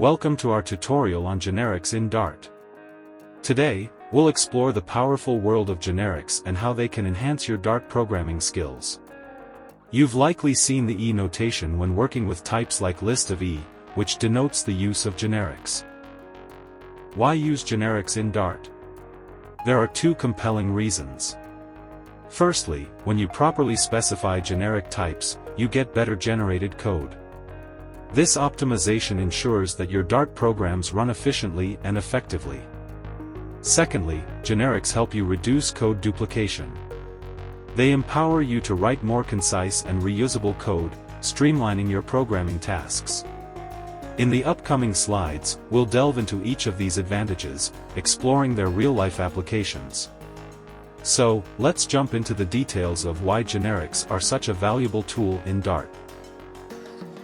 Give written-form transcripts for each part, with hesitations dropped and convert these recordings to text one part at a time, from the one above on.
Welcome to our tutorial on generics in Dart. Today, we'll explore the powerful world of generics and how they can enhance your Dart programming skills. You've likely seen the E notation when working with types like list of E, which denotes the use of generics. Why use generics in Dart? There are two compelling reasons. Firstly, when you properly specify generic types, you get better generated code. This optimization ensures that your Dart programs run efficiently and effectively. Secondly, generics help you reduce code duplication. They empower you to write more concise and reusable code, streamlining your programming tasks. In the upcoming slides, we'll delve into each of these advantages, exploring their real-life applications. So, let's jump into the details of why generics are such a valuable tool in Dart.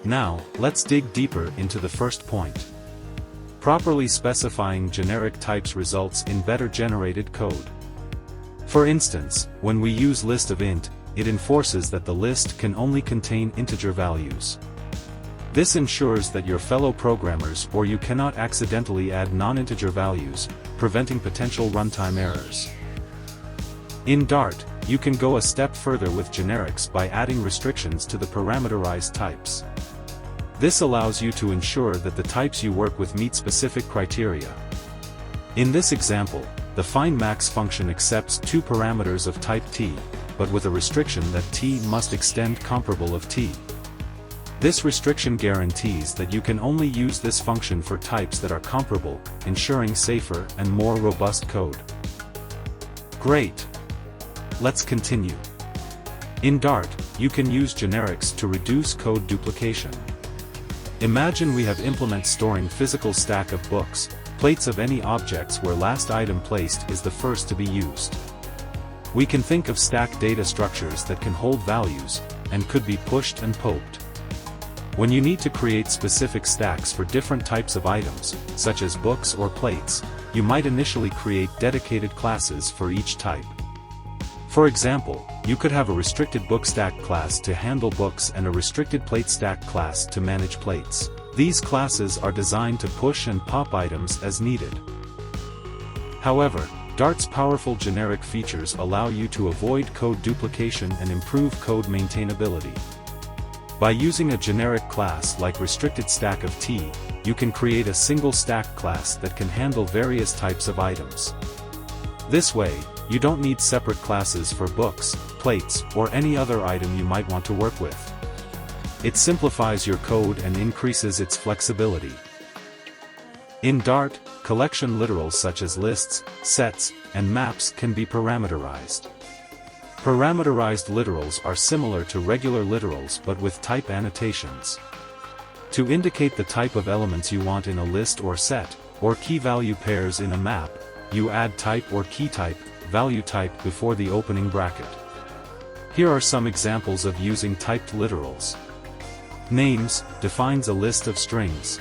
Now, let's dig deeper into the first point. Properly specifying generic types results in better generated code. For instance, when we use list of int, it enforces that the list can only contain integer values. This ensures that your fellow programmers or you cannot accidentally add non-integer values, preventing potential runtime errors. In Dart, you can go a step further with generics by adding restrictions to the parameterized types. This allows you to ensure that the types you work with meet specific criteria. In this example, the findMax function accepts two parameters of type t, but with a restriction that t must extend comparable of t. This restriction guarantees that you can only use this function for types that are comparable, ensuring safer and more robust code. Great! Let's continue. In Dart, you can use generics to reduce code duplication. Imagine we have implement storing physical stack of books, plates of any objects where last item placed is the first to be used. We can think of stack data structures that can hold values, and could be pushed and poked. When you need to create specific stacks for different types of items, such as books or plates, you might initially create dedicated classes for each type. For example, you could have a restricted book stack class to handle books and a restricted plate stack class to manage plates. These classes are designed to push and pop items as needed. However, Dart's powerful generic features allow you to avoid code duplication and improve code maintainability. By using a generic class like restricted stack of t, you can create a single stack class that can handle various types of items. This way, you don't need separate classes for books, plates, or any other item you might want to work with. It simplifies your code and increases its flexibility. In Dart, collection literals such as lists, sets, and maps can be parameterized. Parameterized literals are similar to regular literals but with type annotations. To indicate the type of elements you want in a list or set, or key-value pairs in a map, you add type or key type, value type before the opening bracket. Here are some examples of using typed literals. Names defines a list of strings.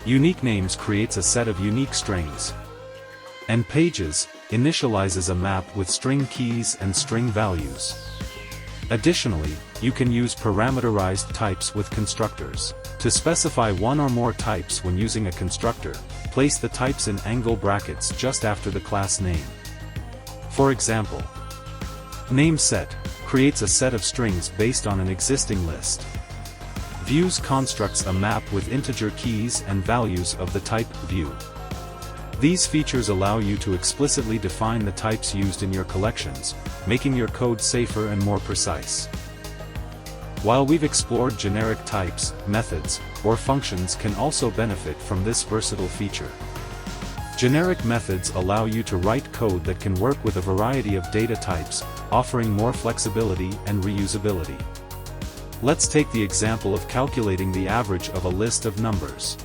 Unique names creates a set of unique strings. And pages initializes a map with string keys and string values. Additionally, you can use parameterized types with constructors. To specify one or more types when using a constructor, place the types in angle brackets just after the class name. For example, nameSet creates a set of strings based on an existing list. Views constructs a map with integer keys and values of the type view. These features allow you to explicitly define the types used in your collections, making your code safer and more precise. While we've explored generic types, methods, or functions can also benefit from this versatile feature. Generic methods allow you to write code that can work with a variety of data types, offering more flexibility and reusability. Let's take the example of calculating the average of a list of numbers.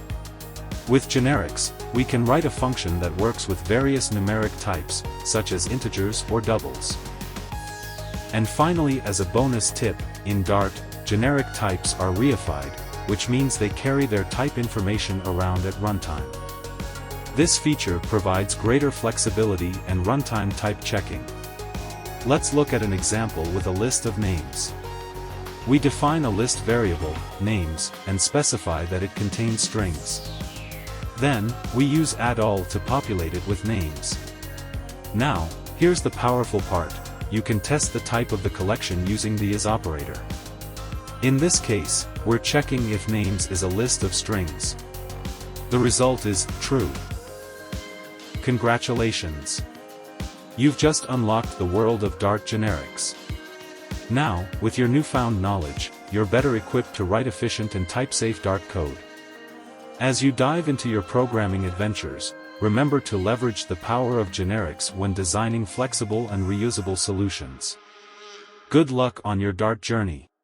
With generics, we can write a function that works with various numeric types, such as integers or doubles. And finally, as a bonus tip, in Dart, generic types are reified, which means they carry their type information around at runtime. This feature provides greater flexibility and runtime type checking. Let's look at an example with a list of names. We define a list variable, names, and specify that it contains strings. Then, we use add all to populate it with names. Now, here's the powerful part: you can test the type of the collection using the is operator. In this case, we're checking if names is a list of strings. The result is true. Congratulations! You've just unlocked the world of Dart generics. Now, with your newfound knowledge, you're better equipped to write efficient and type-safe Dart code. As you dive into your programming adventures, remember to leverage the power of generics when designing flexible and reusable solutions. Good luck on your Dart journey.